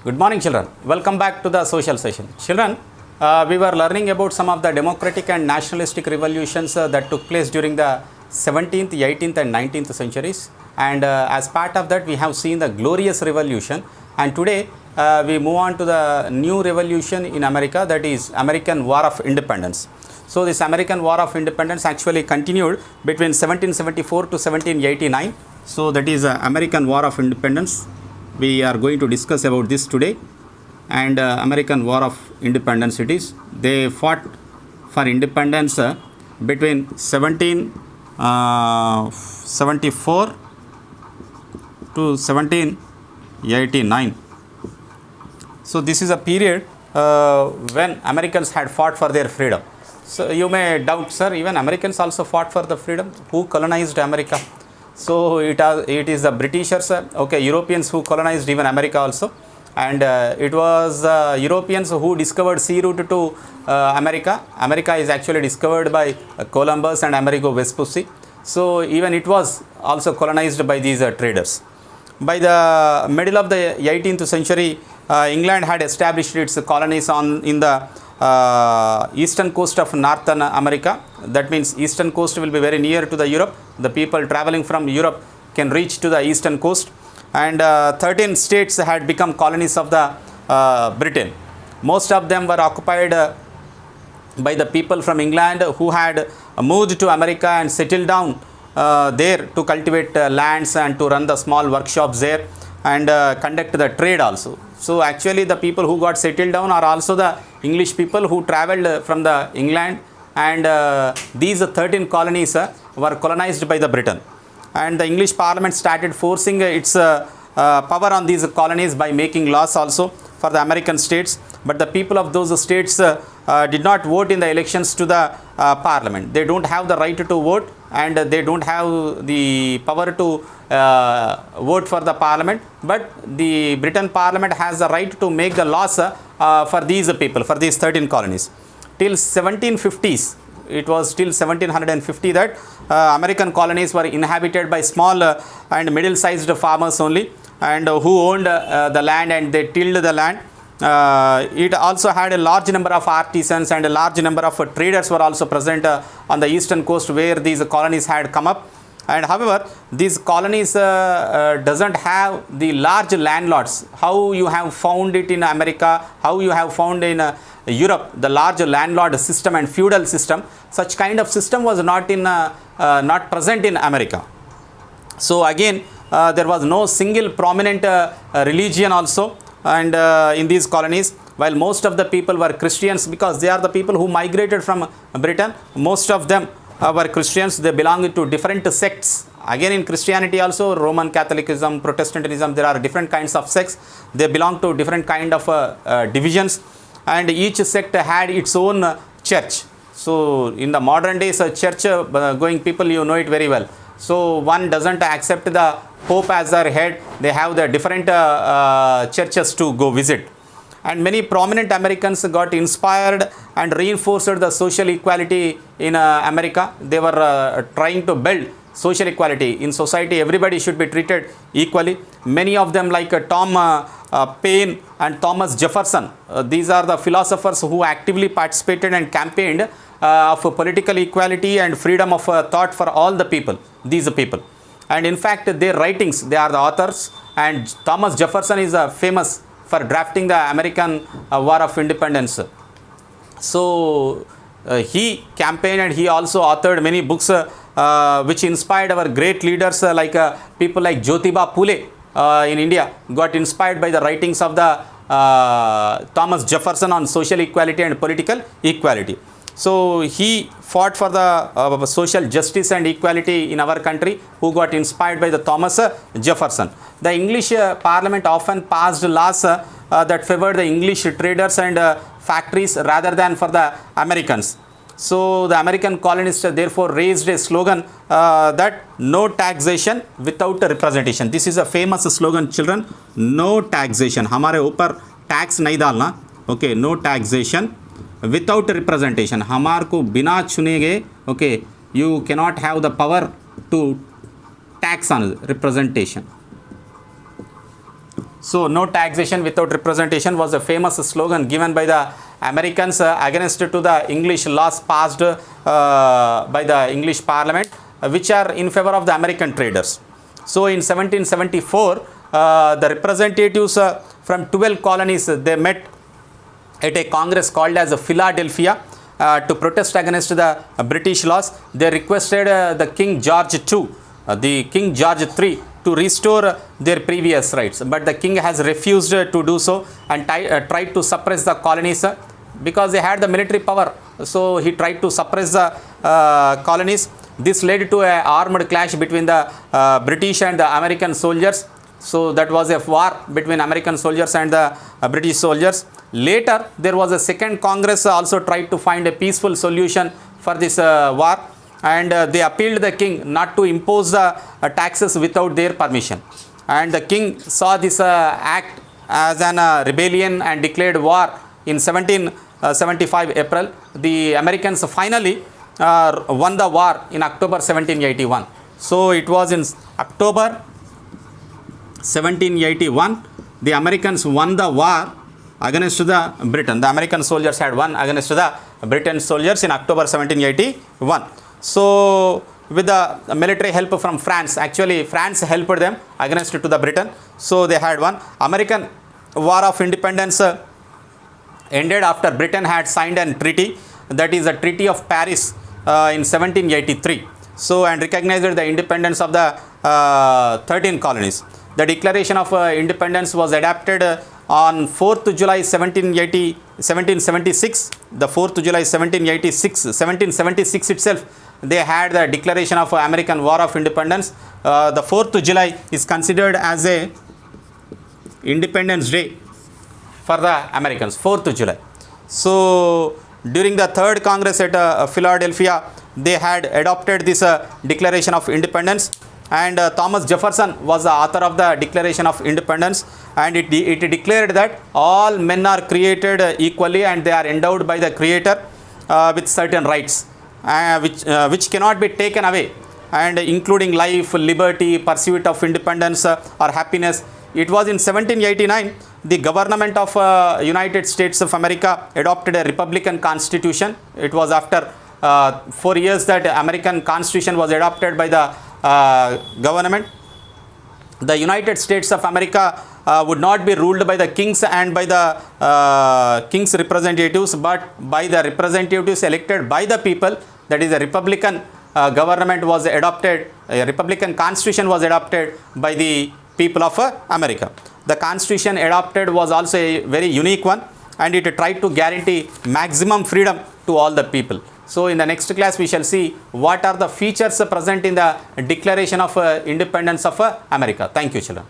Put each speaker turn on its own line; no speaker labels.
Good morning, children. Welcome back to the social session. Children, we were learning about some of the democratic and nationalistic revolutions that took place during the 17th, 18th and 19th centuries. And as part of that, we have seen the glorious revolution. And today, we move on to the new revolution in America, that is American War of Independence. So this American War of Independence actually continued between 1774 to 1789. So that is American War of Independence. We are going to discuss about this today. And American War of Independence it is. They fought for independence between 1774 to 1789. So this is a period when Americans had fought for their freedom. So you may doubt, sir, even Americans also fought for the freedom. Who colonized America? So it is the Britishers, okay, Europeans who colonized even America also. And it was Europeans who discovered sea route to America. America is actually discovered by Columbus and Amerigo Vespucci. So even it was also colonized by these traders. By the middle of the 18th century, England had established its colonies in the eastern coast of Northern America. That means eastern coast will be very near to the Europe. The people traveling from Europe can reach to the eastern coast. And 13 states had become colonies of the Britain. Most of them were occupied by the people from England who had moved to America and settled down there to cultivate lands and to run the small workshops there and conduct the trade also. So actually the people who got settled down are also the English people who traveled from the England, and these 13 colonies were colonized by the Britain. And the English Parliament started forcing its power on these colonies by making laws also for the American states. But the people of those states did not vote in the elections to the Parliament. They don't have the right to vote, and they don't have the power to vote for the Parliament. But the Britain Parliament has the right to make the laws for these people, for these 13 colonies. Till 1750s, it was till 1750 that American colonies were inhabited by small and middle-sized farmers only, and who owned the land and they tilled the land. It also had a large number of artisans, and a large number of traders were also present on the eastern coast where these colonies had come up. And however, these colonies doesn't have the large landlords. How you have found it in America, how you have found in Europe, the large landlord system and feudal system, such kind of system was not present in America. So again, there was no single prominent religion also, and in these colonies, while most of the people were Christians, because they are the people who migrated from Britain. Most of them were Christians. They belonged to different sects. Again, in Christianity also, Roman Catholicism, Protestantism, there are different kinds of sects. They belong to different kind of divisions, and each sect had its own church. So in the modern days, church going people, you know it very well. So one doesn't accept the Pope as their head. They have the different churches to go visit. And many prominent Americans got inspired and reinforced the social equality in America. They were trying to build social equality in society. Everybody should be treated equally. Many of them, like Tom Paine and Thomas Jefferson, these are the philosophers who actively participated and campaigned of political equality and freedom of thought for all the people, these people. And in fact, their writings, they are the authors. And Thomas Jefferson is famous for drafting the American War of Independence. So he campaigned, and he also authored many books which inspired our great leaders, like people like Jyotiba Phule in India got inspired by the writings of the Thomas Jefferson on social equality and political equality. So he fought for the social justice and equality in our country, who got inspired by the Thomas Jefferson. The English Parliament often passed laws that favored the English traders and factories rather than for the Americans. So the American colonists therefore raised a slogan that no taxation without representation. This is a famous slogan, children. No taxation. हमारे ऊपर tax नहीं डालना. Okay, no taxation without representation. हमार को बिना चुने गए. Okay, you cannot have the power to tax on representation. So no taxation without representation was a famous slogan given by the Americans against to the English laws passed by the English Parliament, which are in favor of the American traders. So in 1774, the representatives from 12 colonies, they met at a congress called as Philadelphia to protest against the British laws. They requested the King George II, the King George III, to restore their previous rights, but the king has refused to do so and tried to suppress the colonies because they had the military power. So he tried to suppress the colonies. This led to an armed clash between the British and the American soldiers. So that was a war between American soldiers and the British soldiers. Later, there was a second Congress also tried to find a peaceful solution for this war, and they appealed the king not to impose the taxes without their permission. And the king saw this act as an rebellion and declared war in 1775 April. The Americans finally won the war in October 1781. So it was in October 1781 the Americans won the war against the Britain. The American soldiers had won against the Britain soldiers in October 1781. So with the military help from France, actually France helped them against to the Britain. So they had won. American War of Independence ended after Britain had signed a treaty, that is the Treaty of Paris in 1783. So and recognized the independence of the 13 colonies. The Declaration of Independence was adopted on 4th July 1776. The 4th July 1776 itself, they had the Declaration of American War of Independence. The 4th July is considered as a Independence Day for the Americans, 4th July. So during the third Congress at Philadelphia, they had adopted this Declaration of Independence, and Thomas Jefferson was the author of the Declaration of Independence, and it declared that all men are created equally and they are endowed by the Creator with certain rights which cannot be taken away, and including life, liberty, pursuit of independence or happiness. It was in 1789 the government of United States of America adopted a Republican Constitution. It was after 4 years that American Constitution was adopted by the government. The United States of America would not be ruled by the kings and by the king's representatives, but by the representatives elected by the people. That is, a Republican government was adopted, a Republican Constitution was adopted by the people of America. The Constitution adopted was also a very unique one, and it tried to guarantee maximum freedom to all the people. So in the next class we shall see what are the features present in the Declaration of Independence of America. Thank you, children.